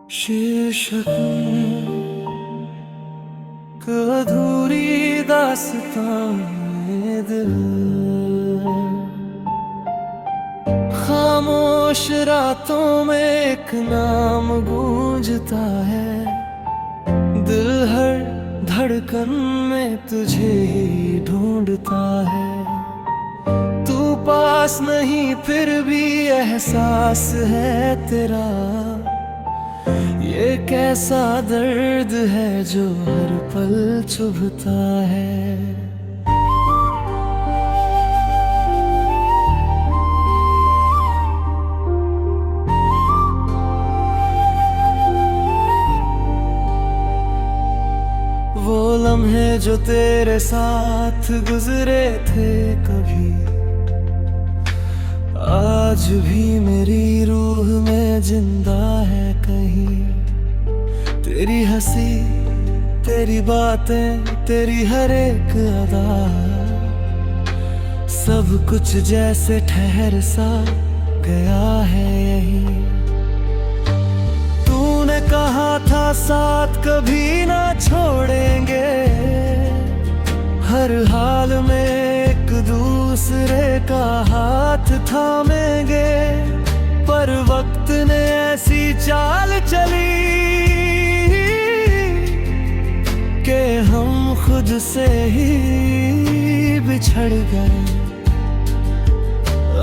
शीर्षक अधूरी दास्तां दिल, खामोश रातों में एक नाम गूंजता है। दिल हर धड़कन में तुझे ही ढूंढता है। तू पास नहीं फिर भी एहसास है तेरा। ये कैसा दर्द है जो हर पल चुभता है। वो लम्हे जो तेरे साथ गुजरे थे कभी, आज भी मेरी रूह में जिंदा है कहीं। तेरी हंसी, तेरी बातें, तेरी हर एक अदा, सब कुछ जैसे ठहर सा गया है यहीं। तूने कहा था साथ कभी ना छोड़ेंगे, हर हाल में एक दूसरे का हाथ थामेंगे। पर वक्त ने ऐसी चाल चली कि हम खुद से ही बिछड़ गए।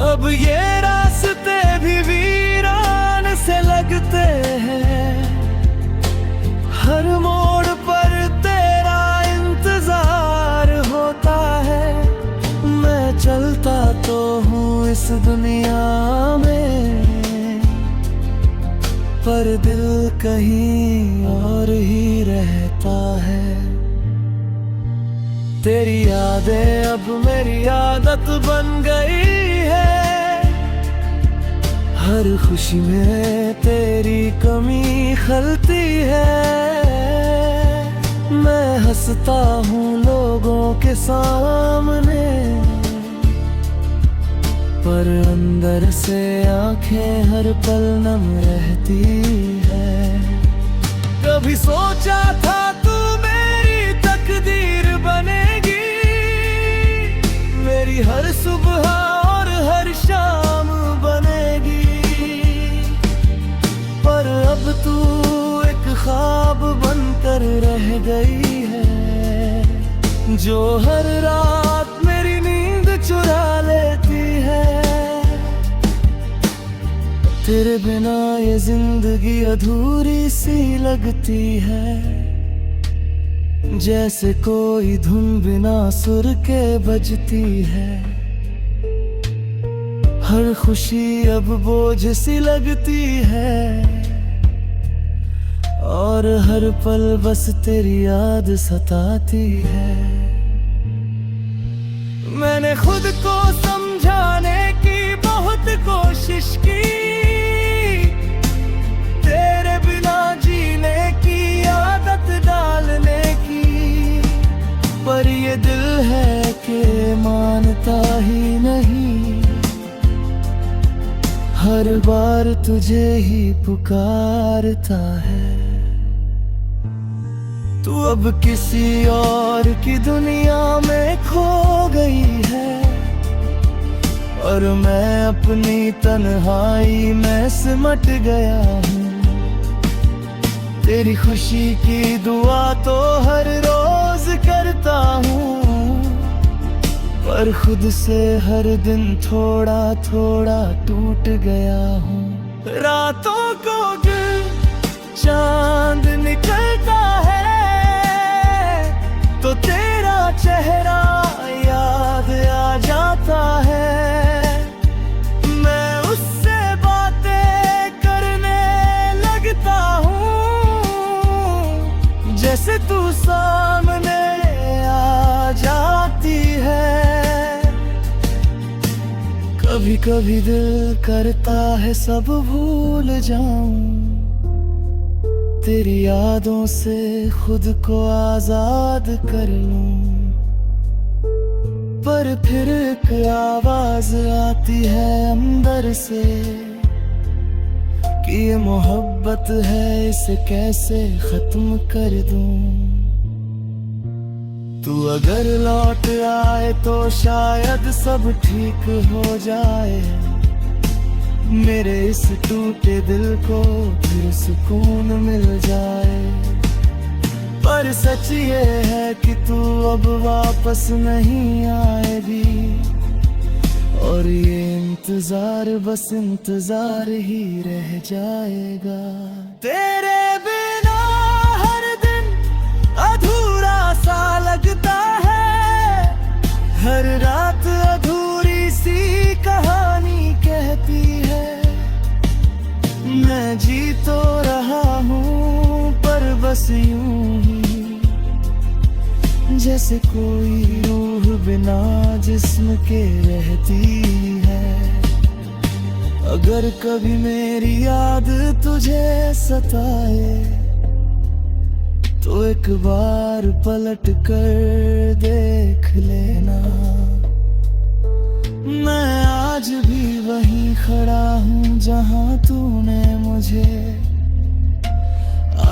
अब ये रास्ते भी वीरान से लगते हैं। हर मोड़ पर तेरा इंतजार होता है। मैं चलता तो हूँ इस दुनिया में, पर दिल कहीं और ही रहता है। तेरी यादें अब मेरी आदत बन गई है। हर खुशी में तेरी कमी खलती है। मैं हंसता हूँ लोगों के सामने, पर अंदर से आंखें हर पल नम रहती है। कभी सोचा था तू मेरी तकदीर बनेगी, मेरी हर सुबह और हर शाम बनेगी। पर अब तू एक ख्वाब बनकर रह गई है, जो हर रात मेरी नींद चुरा लेती है। तेरे बिना ये जिंदगी अधूरी सी लगती है, जैसे कोई धुन बिना सुर के बजती है। हर खुशी अब बोझ सी लगती है, और हर पल बस तेरी याद सताती है। मैंने खुद को समझाने की बहुत कोशिश की, तेरे बिना जीने की आदत डालने की। पर ये दिल है कि मानता ही नहीं, हर बार तुझे ही पुकारता है। तू अब किसी और की दुनिया में खो गई है, और मैं अपनी तन्हाई में सिमट गया हूँ। तेरी खुशी की दुआ तो हर रोज करता हूँ, पर खुद से हर दिन थोड़ा थोड़ा टूट गया हूँ। रातों को गिर चांद निकलता है, तो तेरा चेहरा याद आ जाता है। मैं उससे बातें करने लगता हूँ, जैसे तू सामने आ जाती है। कभी कभी दिल करता है सब भूल जाऊं, तेरी यादों से खुद को आजाद कर लूं। पर फिर एक आवाज आती है अंदर से ये मोहब्बत है, इसे कैसे खत्म कर दूं। तू अगर लौट आए तो शायद सब ठीक हो जाए। मेरे इस टूटे दिल को फिर सुकून मिल जाए। पर सच ये है कि तू अब वापस नहीं आएगी, और ये इंतजार बस इंतजार ही रह जाएगा। तेरे बिना हर दिन अधूरा सा लगता है, हर रात अधूरी सी कहानी कहती है। मैं जी तो रहा हूँ पर बस यूं ही, जैसे कोई रूह बिना जिस्म के रहती है। अगर कभी मेरी याद तुझे सताए तो एक बार पलट कर देख लेना। मैं आज भी वहीं खड़ा हूँ जहाँ तूने मुझे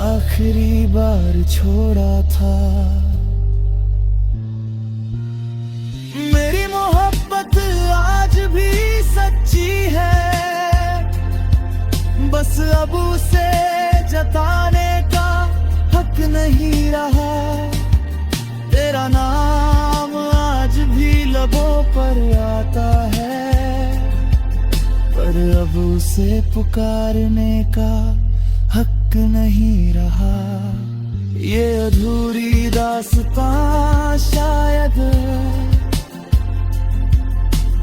आखिरी बार छोड़ा था। मेरी मोहब्बत आज भी सच्ची है, बस अब उसे जताने का हक नहीं रहा। तेरा नाम आज भी लबों पर आता है, पर अब उसे पुकारने का हक नहीं रहा। ये अधूरी दास्तां शायद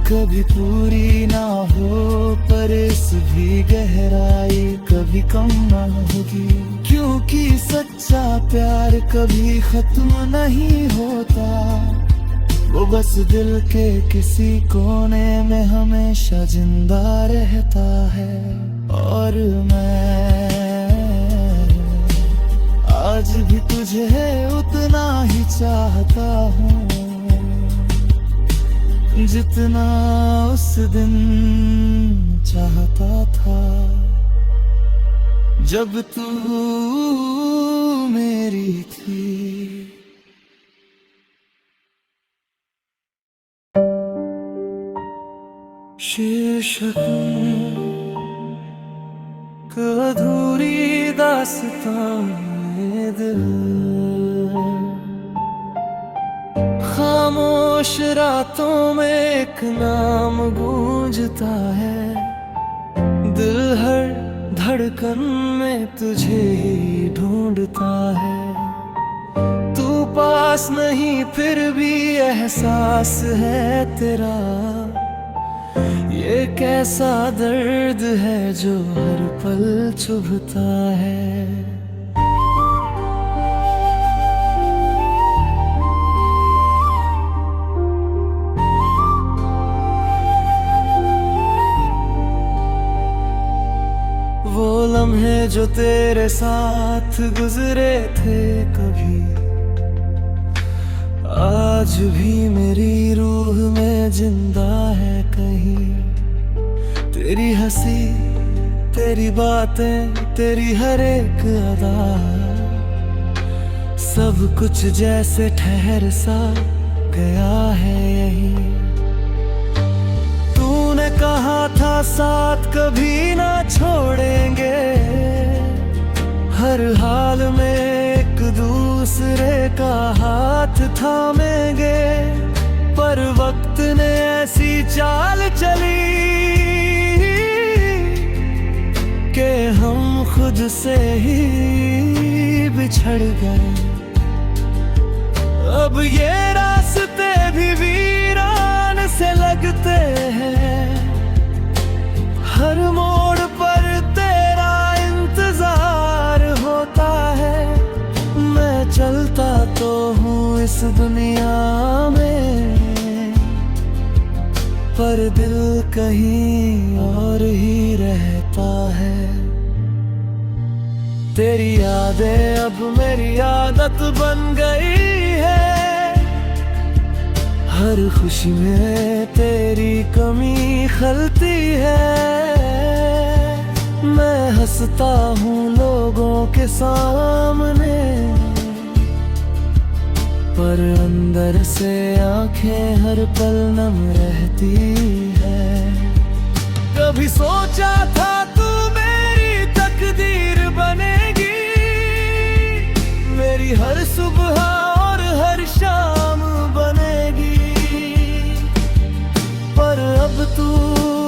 कभी पूरी ना हो, पर इस भी गहराई कभी कम ना होगी। क्योंकि सच्चा प्यार कभी खत्म नहीं होता, वो बस दिल के किसी कोने में हमेशा जिंदा रहता है। और मैं आज भी तुझे उतना ही चाहता हूँ जितना उस दिन चाहता था, जब तू मेरी थी। शीर्षक अधूरी दास्तां दिल। खामोश रातों में एक नाम गूंजता है, दिल हर धड़कन में तुझे ही ढूंढता है। तू पास नहीं फिर भी एहसास है तेरा, ये कैसा दर्द है जो हर पल चुभता है। वो लम्हे जो तेरे साथ गुजरे थे कभी, आज भी मेरी रूह में जिंदा है कहीं। तेरी हंसी, तेरी बातें, तेरी हर एक अदा, सब कुछ जैसे ठहर सा गया है यहीं। तूने कहा था साथ कभी ना छोड़ेंगे, हर हाल में एक दूसरे का हाथ थामेंगे। पर वक्त ने ऐसी चाल चली कि हम खुद से ही बिछड़ गए। अब ये रास्ते भी वीरान से लगते हैं, हर मोड़ पर तेरा इंतजार होता है। मैं चलता तो हूँ इस दुनिया में, पर दिल कहीं और ही रहता है। तेरी यादें अब मेरी आदत बन गई है, हर खुशी में तेरी कमी खलती है। मैं हंसता हूँ लोगों के सामने, पर अंदर से आंखें हर पल नम रहती है। कभी सोचा था तू मेरी तकदीर बनेगी, मेरी हर सुबह और हर शाम बनेगी, पर अब तू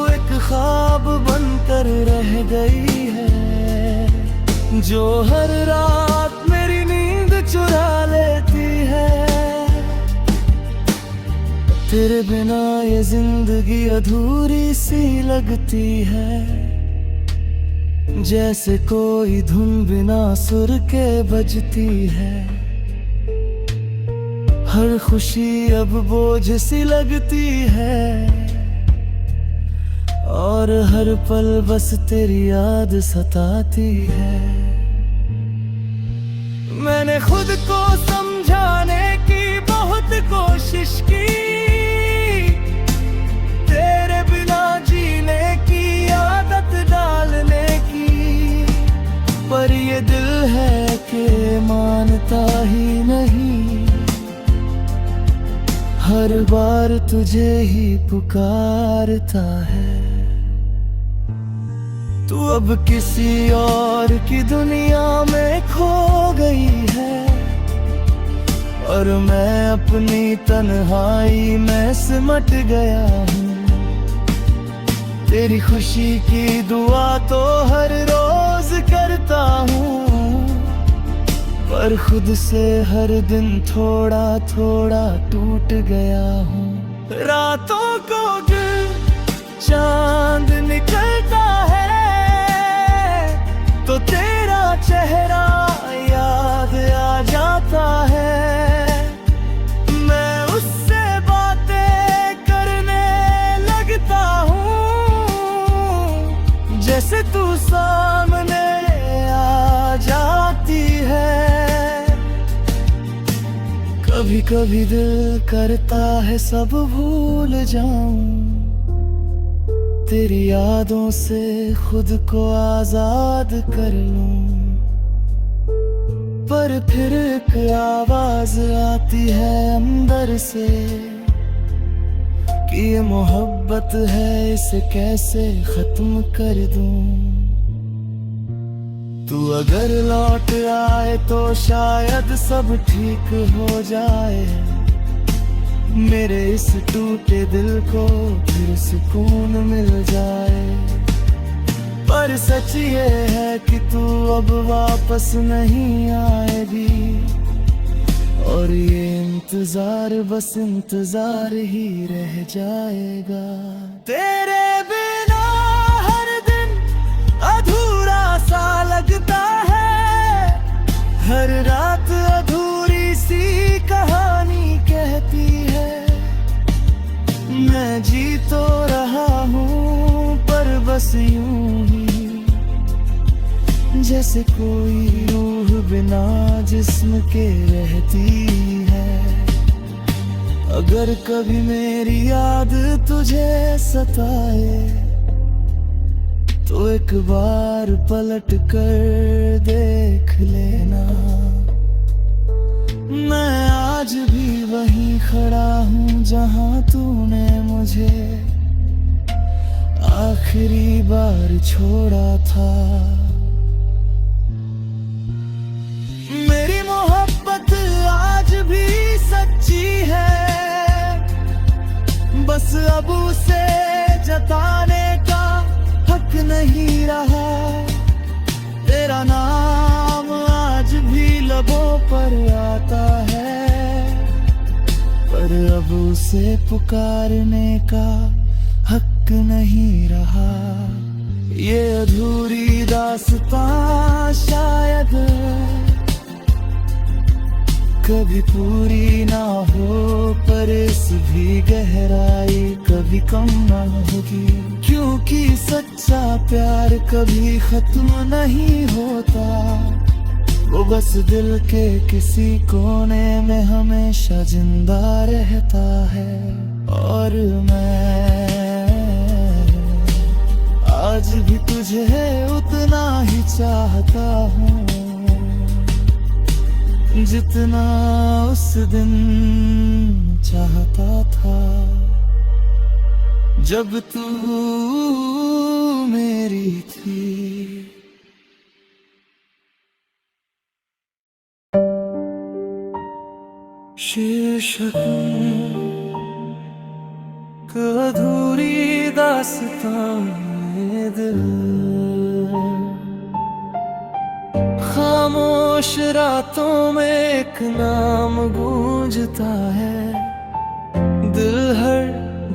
एक ख्वाब बनकर रह गई है, जो हर रात मेरी नींद चुरा लेती है। तेरे बिना ये जिंदगी अधूरी सी लगती है, जैसे कोई धुन बिना सुर के बजती है। हर खुशी अब बोझ सी लगती है, और हर पल बस तेरी याद सताती है। मैंने खुद को समझाने की बहुत कोशिश की, तेरे बिना जीने की आदत डालने की, पर ये दिल है कि मानता ही नहीं, हर बार तुझे ही पुकारता है। तू अब किसी और की दुनिया में खो गई है, और मैं अपनी तन्हाई में सिमट गया हूँ। तेरी खुशी की दुआ तो हर रोज करता हूँ, पर खुद से हर दिन थोड़ा थोड़ा टूट गया हूँ। रातों को चांद निकलता है तो तेरा चेहरा याद आ जाता है। मैं उससे बातें करने लगता हूँ, जैसे तू सामने आ जाती है। कभी कभी दिल करता है सब भूल जाऊं, तेरी यादों से खुद को आजाद कर लूं, पर फिर एक आवाज आती है अंदर से कि ये मोहब्बत है, इसे कैसे खत्म कर दूं। तू अगर लौट आए तो शायद सब ठीक हो जाए, मेरे इस टूटे दिल को फिर सुकून मिल जाए। पर सच ये है कि तू अब वापस नहीं आएगी, और ये इंतजार बस इंतजार ही रह जाएगा। तेरे बिना हर दिन अधूरा सा लगता है, हर रात अधूरी सी कहानी कहती है। मैं जी तो रहा हूँ पर बस यूं ही, जैसे कोई रूह बिना जिस्म के रहती है। अगर कभी मेरी याद तुझे सताए तो एक बार पलट कर देख लेना। मैं आज भी वहीं खड़ा हूँ जहाँ तूने मुझे आखिरी बार छोड़ा था। मेरी मोहब्बत आज भी सच्ची है, बस अब उसे जताने का हक नहीं रहा। तेरा नाम आज भी लबों पर आता है, पर अब उसे पुकारने का हक नहीं रहा। ये अधूरी दास्तां शायद कभी पूरी ना हो, पर इस भी गहराई कभी कम ना होगी, क्योंकि सच्चा प्यार कभी खत्म नहीं होता। वो बस दिल के किसी कोने में हमेशा जिंदा रहता है। और मैं आज भी तुझे उतना ही चाहता हूँ जितना उस दिन चाहता था जब तू मेरी थी। शीर्षक अधूरी दास्तां दिल, खामोश रातों में एक नाम गूंजता है, दिल हर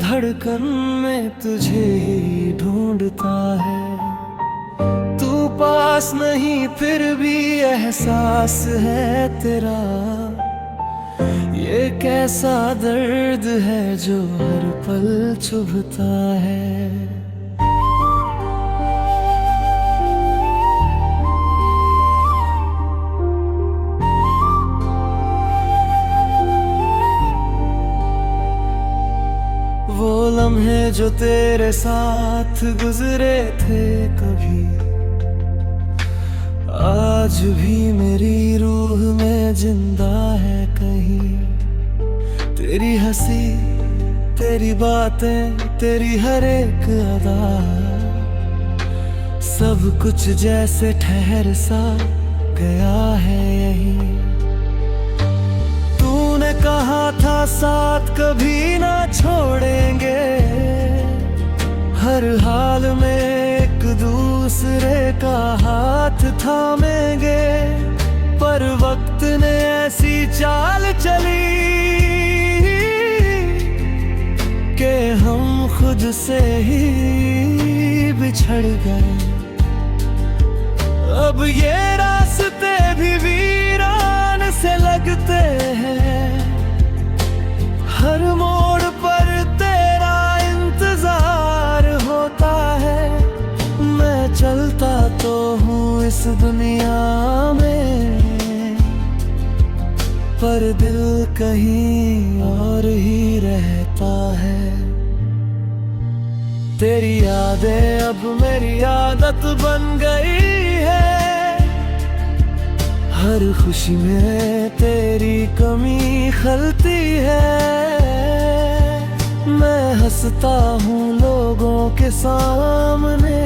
धड़कन में तुझे ही ढूंढता है। तू पास नहीं फिर भी एहसास है तेरा, ये कैसा दर्द है जो हर पल चुभता है। वो लम्हे जो तेरे साथ गुजरे थे कभी, आज भी मेरी रूह में जिंदा है कहीं। तेरी हंसी, तेरी बातें, तेरी हर एक अदा, सब कुछ जैसे ठहर सा गया है यहीं। तूने कहा था साथ कभी ना छोड़ेंगे, हर हाल में एक दूसरे का हाथ थामेंगे, पर वक्त ने ऐसी चाल चली कि हम खुद से ही बिछड़ गए। अब ये रास्ते भी वीरान से लगते हैं, हर मोड़ पर तेरा इंतजार होता है। मैं चलता तो हूँ इस दुनिया में, पर दिल कहीं और ही रहता है। तेरी यादें अब मेरी आदत बन गई है, हर खुशी में तेरी कमी खलती है। मैं हंसता हूँ लोगों के सामने,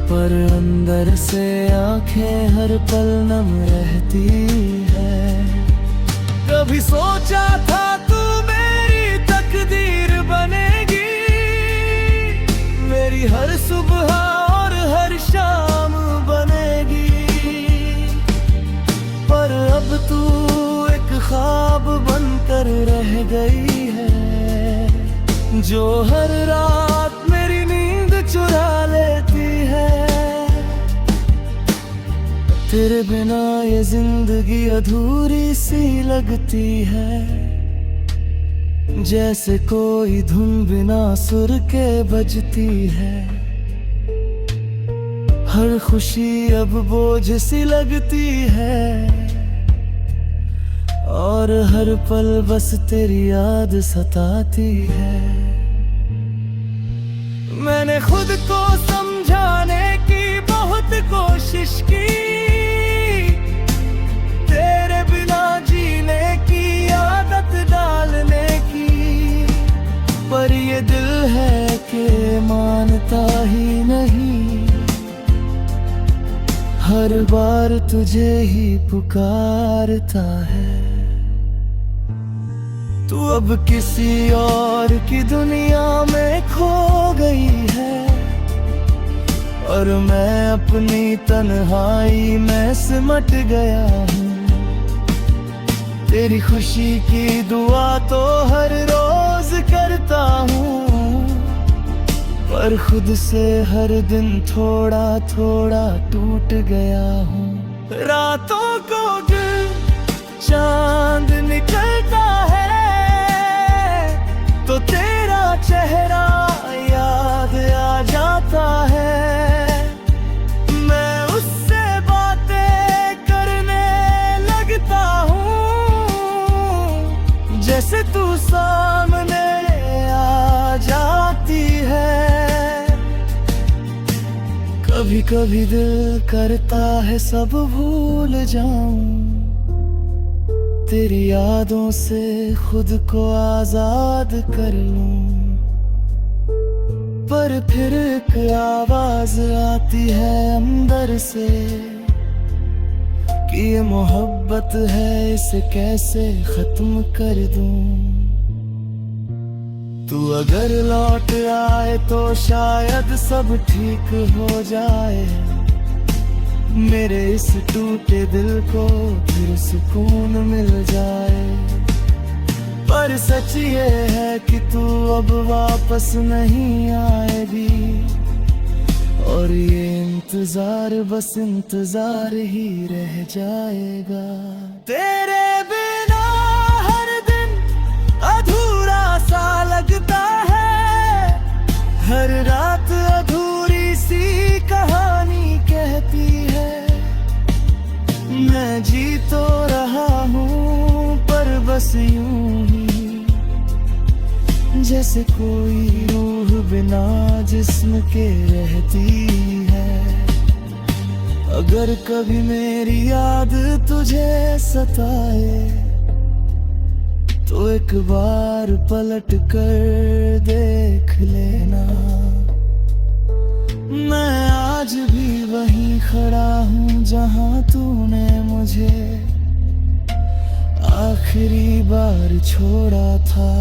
पर अंदर से आंखें हर पल नम रहती है। कभी सोचा था तू मेरी तकदीर बनेगी, मेरी हर सुबह और हर शाम बनेगी, पर अब तू एक ख्वाब बनकर रह गई है, जो हर रात मेरी नींद चुरा लेती है। तेरे बिना ये जिंदगी अधूरी सी लगती है, जैसे कोई धुन बिना सुर के बजती है। हर खुशी अब बोझ सी लगती है, और हर पल बस तेरी याद सताती है। मैंने खुद को समझाने की बहुत कोशिश की, तेरे बिना जीने की आदत डालने की, पर ये दिल है कि मानता ही नहीं, हर बार तुझे ही पुकारता है। तू अब किसी और की दुनिया में खो गई है, और मैं अपनी तन्हाई में सिमट गया हूँ। तेरी खुशी की दुआ तो हर रोज करता हूँ, पर खुद से हर दिन थोड़ा थोड़ा टूट गया हूँ। रातों को गिर चांद निकलता है, तो तेरा चेहरा याद आ जाता है। मैं उससे बातें करने लगता हूँ, जैसे तू सामने आ जाती है। कभी कभी दिल करता है सब भूल जाऊं, तेरी यादों से खुद को आजाद कर लूं। पर फिर एक आवाज आती है अंदर से कि ये मोहब्बत है, इसे कैसे खत्म कर दूं। तू अगर लौट आए तो शायद सब ठीक हो जाए, मेरे इस टूटे दिल को फिर सुकून मिल जाए। पर सच ये है कि तू अब वापस नहीं आएगी, और ये इंतजार बस इंतजार ही रह जाएगा। तेरे बिना हर दिन अधूरा सा लगता है, हर रात अधूरी सी कहानी कहती है। मैं जी तो रहा हूँ पर बस यूं ही, जैसे कोई रूह बिना जिस्म के रहती है। अगर कभी मेरी याद तुझे सताए तो एक बार पलट कर देख लेना। मैं आज भी वहीं खड़ा हूँ जहाँ तूने मुझे आखिरी बार छोड़ा था।